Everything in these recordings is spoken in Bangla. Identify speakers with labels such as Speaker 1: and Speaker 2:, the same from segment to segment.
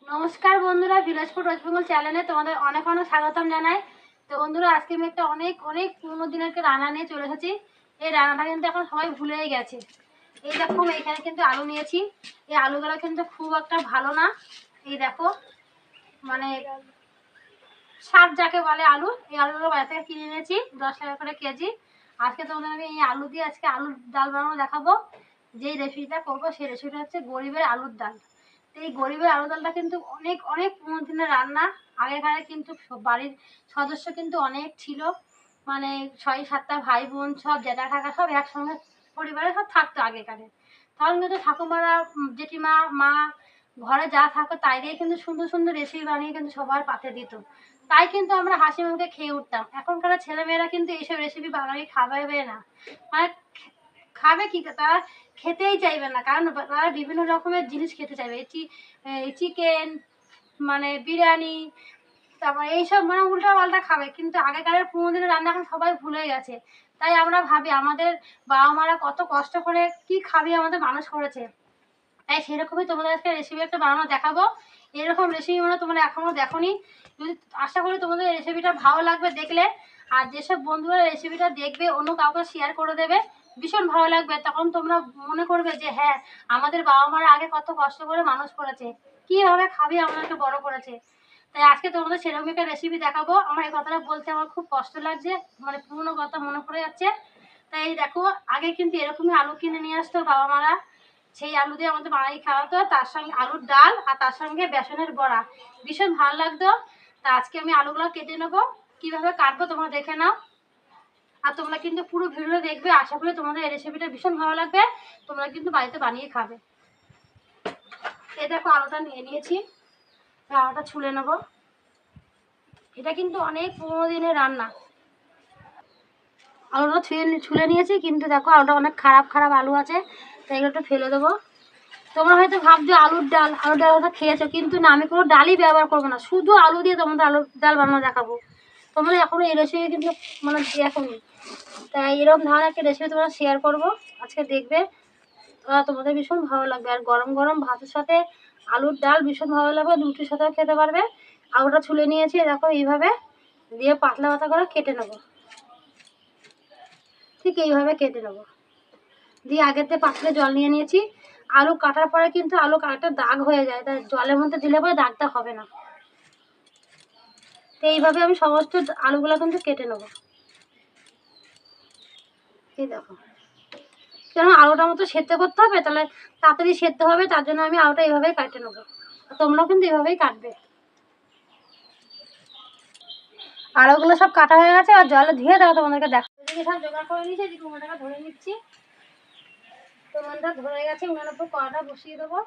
Speaker 1: নমস্কার বন্ধুরা, ভিলেজ ফুড ওয়েস্ট বেঙ্গল চ্যানেলে তোমাদের অনেক অনেক স্বাগতম জানাই। তো বন্ধুরা, আজকে আমি একটা অনেক অনেক পুরোনো দিনের রান্না নিয়ে চলে এসেছি। এই রান্নাটা কিন্তু এখন সবাই ভুলেই গেছে। এই দেখো, এখানে কিন্তু আলু নিয়েছি। এই আলুগুলো কিন্তু খুব একটা ভালো না। এই দেখো, মানে শাক যাকে বলে আলু, এই আলুগুলো বাজার থেকে কিনে নিয়েছি 10 টাকা করে কেজি। আজকে তোমাদের আমি এই আলু দিয়ে আজকে আলুর ডাল বানানো দেখাবো। যেই রেসিপিটা করবো সেই রেসিপিটা হচ্ছে গরিবের আলুর ডাল। এই গরিবের আলু ডালটা কিন্তু অনেক অনেক পুরোনো দিনের রান্না। আগেকারে কিন্তু বাড়ির সদস্য কিন্তু অনেক ছিল, মানে 6-7টা ভাই বোন, সব জ্যাঠা কাকা সব একসঙ্গে পরিবারে সব থাকতো আগেকারে। তখন কিন্তু ঠাকুমারা, জেঠিমা, মা ঘরে যা থাকতো তাই দিয়ে কিন্তু সুন্দর সুন্দর রেসিপি বানিয়ে কিন্তু সবার পাতে দিত। তাই কিন্তু আমরা হাসি মুখে খেয়ে উঠতাম। এখনকার ছেলেমেয়েরা কিন্তু এইসব রেসিপি বানাবি খাবে না, মানে খাবে কি, তারা খেতেই চাইবে না। কারণ তারা বিভিন্ন রকমের জিনিস খেতে চাইবে, চিকেন, মানে বিরিয়ানি, তারপর এইসব মানে উল্টা পাল্টা খাবে। কিন্তু আগেকারের পুরোনো দিনের রান্না এখন সবাই ভুলে গেছে। তাই আমরা ভাবি আমাদের বাবা মারা কত কষ্ট করে কি খাবি আমাদের মানুষ করেছে। তাই সেরকমই তোমাদের আজকে রেসিপি একটা বানানো দেখাবো। এরকম রেসিপি মানে তোমরা এখনও দেখোনি। যদি আশা করি তোমাদের রেসিপিটা ভালো লাগবে দেখলে। আর যেসব বন্ধুরা রেসিপিটা দেখবে অন্য কাউকে শেয়ার করে দেবে, ভীষণ ভালো লাগবে। তখন তোমরা মনে করবে যে হ্যাঁ, আমাদের বাবা মারা আগে কত কষ্ট করে মানুষ করেছে, কীভাবে খাবি আমাদেরকে বড় করেছে। তাই আজকে তোমাদের সেরকম একটা রেসিপি দেখাবো। আমার এই কথাটা বলতে আমার খুব কষ্ট লাগছে, মানে পুরোনো কথা মনে পড়ে যাচ্ছে। তাই দেখো, আগে কিন্তু এরকমই আলু কিনে নিয়ে আসতো বাবা মারা। সেই আলু দিয়ে আমাদের বানাই খাওয়াতো, তার সঙ্গে আলুর ডাল আর তার সঙ্গে বেসনের বড়া, ভীষণ ভালো লাগতো। তা আজকে আমি আলুগুলো কেটে নেবো, কীভাবে কাটবো তোমরা দেখে নাও। আর তোমরা কিন্তু পুরো ভিডিও দেখবে, আশা করি তোমাদের এই রেসিপিটা ভীষণ ভালো লাগবে। তোমরা কিন্তু বাড়িতে বানিয়ে খাবে। এই দেখো, আলুটা নিয়ে নিয়েছি, আলুটা ছুলে নেবো। এটা কিন্তু অনেক পুরোনো দিনের রান্না। আলুটা ছুলে নিয়েছি, কিন্তু দেখো আলুটা অনেক খারাপ খারাপ আলু আছে, তাই এগুলো একটু ফেলে দেবো। তোমরা হয়তো ভাবছো আলুর ডাল হয়তো খেয়েছো, কিন্তু না, আমি কোনো ডালই ব্যবহার করবো না, শুধু আলু দিয়ে তোমাদের আলুর ডাল বানানো দেখাবো। তোমরা এখনও এই রেসিপি কিন্তু মানে দেখোনি, তাই এরকম ধরনের একটা রেসিপি তোমরা শেয়ার করবো আজকে, দেখবে তোমাদের ভীষণ ভালো লাগবে। আর গরম গরম ভাতের সাথে আলুর ডাল ভীষণ ভালো লাগবে, রুটির সাথেও খেতে পারবে। আলুটা ছুলে নিয়েছি, দেখো এইভাবে দিয়ে পাতলা পাতলা করে কেটে নেবো। ঠিক এইভাবে কেটে নেবো। দিয়ে আগেতে পাত্রে জল নিয়ে নিয়েছি। আলু কাটার পরে কিন্তু আলু কাটার দাগ হয়ে যায়, তাই জলের মধ্যে দিলে পরে দাগটা হবে না। তো এইভাবে আমি সমস্ত আলুগুলো কিন্তু কেটে নেবো। এই দেখো, কেন আলুটা মতো সেদ্ধ করতে হবে, তাহলে তাড়াতাড়ি সেদ্ধ হবে, তার জন্য আমি আলুটা এইভাবেই কাটে নেবো। তোমরাও কিন্তু এইভাবেই কাটবে। আলুগুলো সব কাটা হয়ে গেছে, আর জলে ধুয়ে দেবো তোমাদেরকে দেখো। এদিকে সব জোগাড় করে নিয়েছি, এদিকে উনুনটাকে ধরে নিচ্ছি। তো উনুনটা ধরে গেছে, উনুনের উপর কড়াটা বসিয়ে দেবো।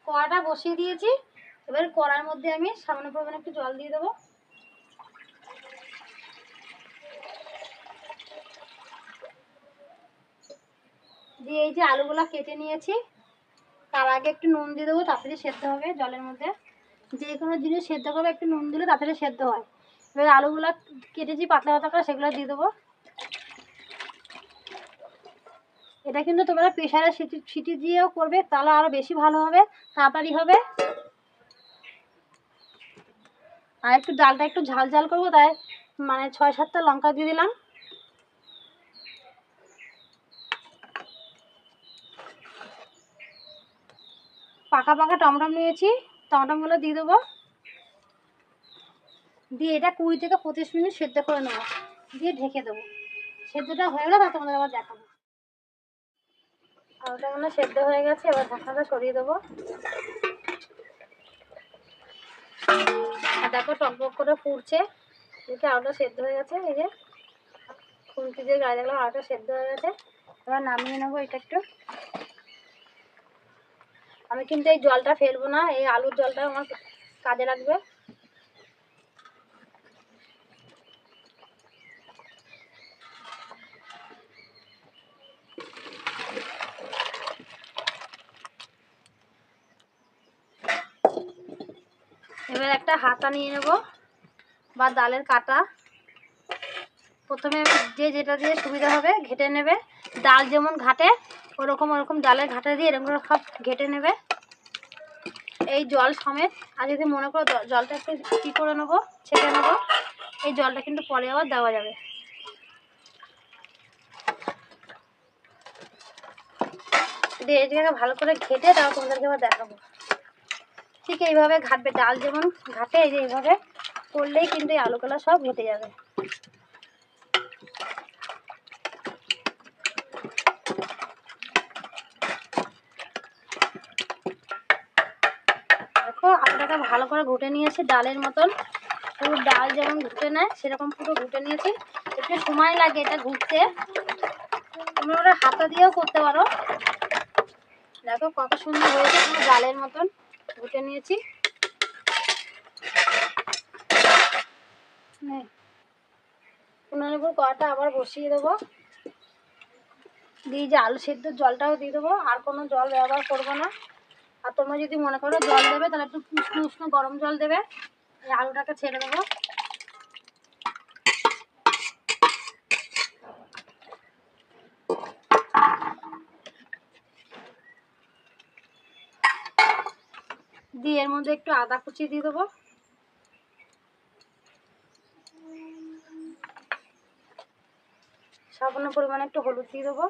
Speaker 1: কড়াটা বসিয়ে দিয়েছি, এবার কড়ার মধ্যে আমি সামান্য পরিমাণে একটু জল দিয়ে দেবো। দিয়ে এই যে আলুগুলো কেটে নিয়েছি, তার আগে একটু নুন দিয়ে দেবো, তাড়াতাড়ি সেদ্ধ হবে। জলের মধ্যে যে কোনো জিনিস সেদ্ধ করবে একটু নুন দিলে তাড়াতাড়ি সেদ্ধ হয়। এবার আলুগুলো কেটেছি পাতলা পাতলা করে, সেগুলো দিয়ে দেবো। এটা কিন্তু তোমরা প্রেশারে সিটি দিয়েও করবে, তাহলে আরও বেশি ভালো হবে, তাড়াতাড়ি হবে। আর একটু ডালটা একটু ঝাল ঝাল করবো, তাই মানে 6-7টা লঙ্কা দিয়ে দিলাম। পাকা পাকা টমেটো নিয়েছি, টমেটোগুলো দিয়ে দেবো। দিয়ে এটা 20 থেকে 25 মিনিট সেদ্ধ করে নেবো, দিয়ে ঢেকে দেবো। সেদ্ধটা হয়ে গেলে তা তোমাদের আবার দেখাবো। আলুটা মানে সেদ্ধ হয়ে গেছে, এবার ঢাকনাটা সরিয়ে দেবো। আর দেখো টকবক করে ফুটছে, দেখে আলুটা সেদ্ধ হয়ে গেছে। এই যে খুন্তি দিয়ে গায়ে দেখলাম আলুটা সেদ্ধ হয়ে গেছে, এবার নামিয়ে নেবো। এটা একটু আমি কিন্তু এই জলটা ফেলবো না, এই আলুর জলটা আমার কাজে লাগবে। এবার একটা হাতা নিয়ে নেব বা ডালের কাটা, প্রথমে যে যেটা দিয়ে সুবিধা হবে ঘেটে নেবে। ডাল যেমন ঘাটে ওরকম ডালের ঘাটা দিয়ে এরকম করে সব ঘেটে নেবে এই জল সমেত। আর যদি মনে করো জলটা একটু কী করে নেবো, ছেঁকে নেবো, এই জলটা কিন্তু পরে আবার দেওয়া যাবে। দিয়ে এটাকে ভালো করে ঘেটে তারপর তোমাদেরকে আবার দেখাবো। ঠিক এইভাবে ঘাটবে, ডাল যেমন ঘাটে এই যে এইভাবে করলেই কিন্তু এই আলুগুলো সব ঘেটে যাবে। দেখো আলুটাকে ভালো করে ঘুটে নিয়েছি ডালের মতন, পুরো ডাল যেমন ঘুটে নেয় সেরকম পুরো ঘুটে নিয়েছি। একটু সময় লাগে এটা ঘুটতে, তোমরা ওটা হাতা দিয়েও করতে পারো। দেখো কত সুন্দর হয়েছে, পুরো ডালের মতন ঘুটে নিয়েছি। উনানের উপর কড়াটা আবার বসিয়ে দেবো, দিয়ে যে আলু সেদ্ধর জলটাও দিয়ে দেবো, আর কোনো জল ব্যবহার করবো না। আর তোমরা যদি মনে করো জল দেবে তাহলে একটু উষ্ণ উষ্ণ গরম জল দেবে। এই আলুটাকে ছেড়ে দেবো। দিয়ে এর মধ্যে একটু আদা কুচি দিয়ে দেবো, সামান্য পরিমাণে একটু হলুদ দিয়ে দেবো,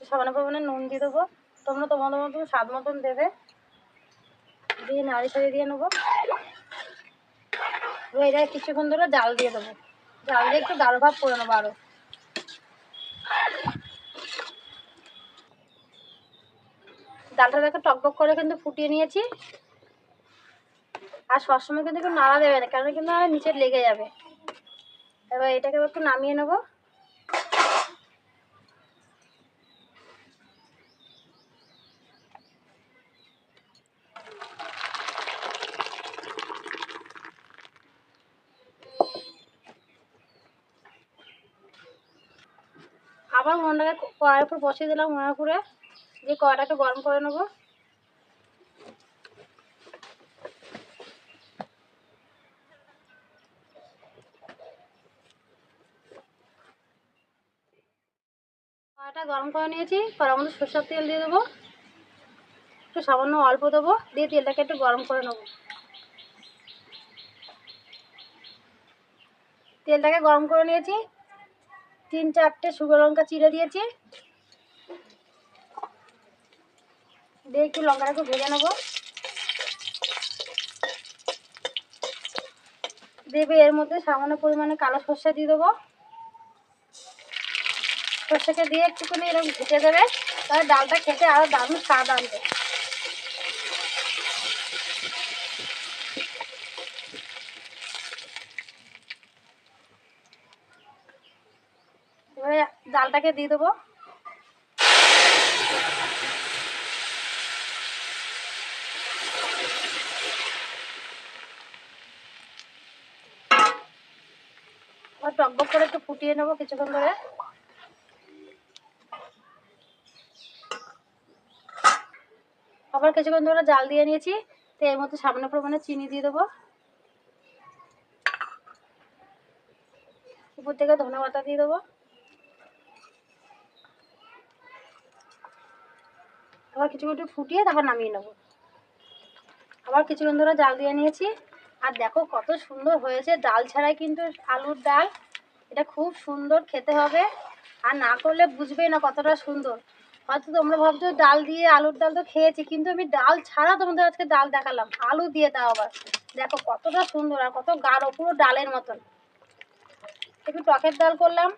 Speaker 1: সামান্য পরিমাণে নুন দিয়ে দেবো। তোমরা তোমাদের মতন স্বাদ মতন দেবে। দিয়ে নাড়ি ছাড়িয়ে দিয়ে নেবো। এটা কিছুক্ষণ ধরে জাল দিয়ে দেবো, জাল দিয়ে একটু গাঢ় ভাব করে নেবো আরও। ডালটা দেখো টকবক করে কিন্তু ফুটিয়ে নিয়েছি। আর সবসময় কিন্তু একটু নাড়া দেবে না, কারণ কিন্তু নিচে লেগে যাবে। এবার এটাকে একটু নামিয়ে নেবো। আবার উনুনটাকে কড়াইয়ের উপর বসিয়ে দিলাম, উনার উপরে দিয়ে কড়াইটাকে গরম করে নেবো। কড়াইটা গরম করে নিয়েছি, কড়ার মধ্যে সরষের তেল দিয়ে দেবো, একটু সামান্য অল্প দেবো, দিয়ে তেলটাকে একটু গরম করে নেবো। তেলটাকে গরম করে নিয়েছি, 3-4টে শুকনো লঙ্কা চিড়ে দিয়েছি, দিয়ে একটু লঙ্কাটাকে ভেজে নেবো। দেবে এর মধ্যে সামান্য পরিমাণে কালো সর্ষে দিয়ে দেবো। সর্ষেকে দিয়ে একটুখানি এরকম ভেজে দেবে, তাহলে ডালটা খেতে আরও দারুণ স্বাদ আনবে। এবারে ডালটাকে দিয়ে দেবো। আর টকবক করে একটু ফুটিয়ে নেবো কিছুক্ষণ ধরে। আবার কিছুক্ষণ ধরে জাল দিয়ে নিয়েছি, তো এর মধ্যে সামান্য পরিমাণে চিনি দিয়ে দেবো, উপর থেকে ধনে পাতা দিয়ে দেবো। আবার কিছুক্ষণ একটু ফুটিয়ে তারপর নামিয়ে নেবো। আবার কিছুক্ষণ ধরে জাল দিয়ে নিয়েছি, আর দেখো কত সুন্দর হয়েছে। ডাল ছাড়াই কিন্তু আলুর ডাল, এটা খুব সুন্দর খেতে হবে। আর না করলে বুঝবেই না কতটা সুন্দর। হয়তো তোমরা ভাবছো ডাল দিয়ে আলুর ডাল তো খেয়েছি, কিন্তু আমি ডাল ছাড়া তোমাদের আজকে ডাল দেখালাম, আলু দিয়ে তাও আবার। দেখো কতটা সুন্দর আর কত গাঢ়, পুরো ডালের মতন। একটু টকের ডাল করলাম,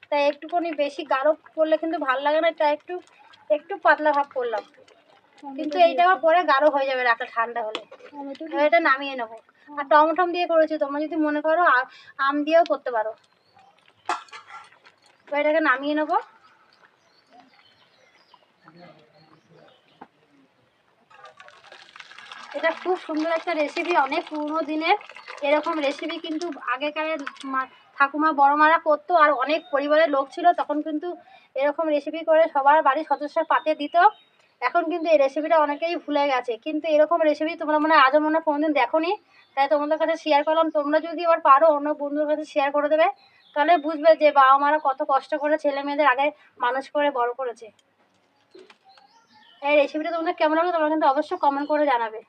Speaker 1: তাই একটুখানি বেশি গাঢ় করলে কিন্তু ভালো লাগে না, তাই একটু একটু পাতলা ভাব করলাম। কিন্তু এইটা আবার পরে গাঢ় হয়ে যাবে রাখা ঠান্ডা হলে। এটা নামিয়ে নেবো। আর টমেটো দিয়ে করেছি, তোমরা যদি মনে করো আম দিয়েও করতে পারো। এটাকে নামিয়ে নেবো। এটা খুব সুন্দর একটা রেসিপি, অনেক পুরনো দিনের। এরকম রেসিপি কিন্তু আগেকারের ঠাকুমা বড় মারা করতো, আর অনেক পরিবারের লোক ছিল তখন কিন্তু এরকম রেসিপি করে সবার বাড়ির সদস্যের পাতে দিত। এখন কিন্তু এই রেসিপিটা অনেকেই ভুলে গেছে, কিন্তু এরকম রেসিপি তোমরা মনে হয় আজও কোনোদিন দেখোনি, তাই তোমাদের কাছে শেয়ার করলাম। তোমরা যদি আবার পারো অন্য বন্ধুদের কাছে শেয়ার করে দেবে, তাহলে বুঝবে যে বাবা মারা কত কষ্ট করে ছেলে মেয়েদের আগে মানুষ করে বড় করেছে। এই রেসিপিটা তোমাদের কেমন লাগলো তোমরা কিন্তু অবশ্যই কমেন্ট করে জানাবে।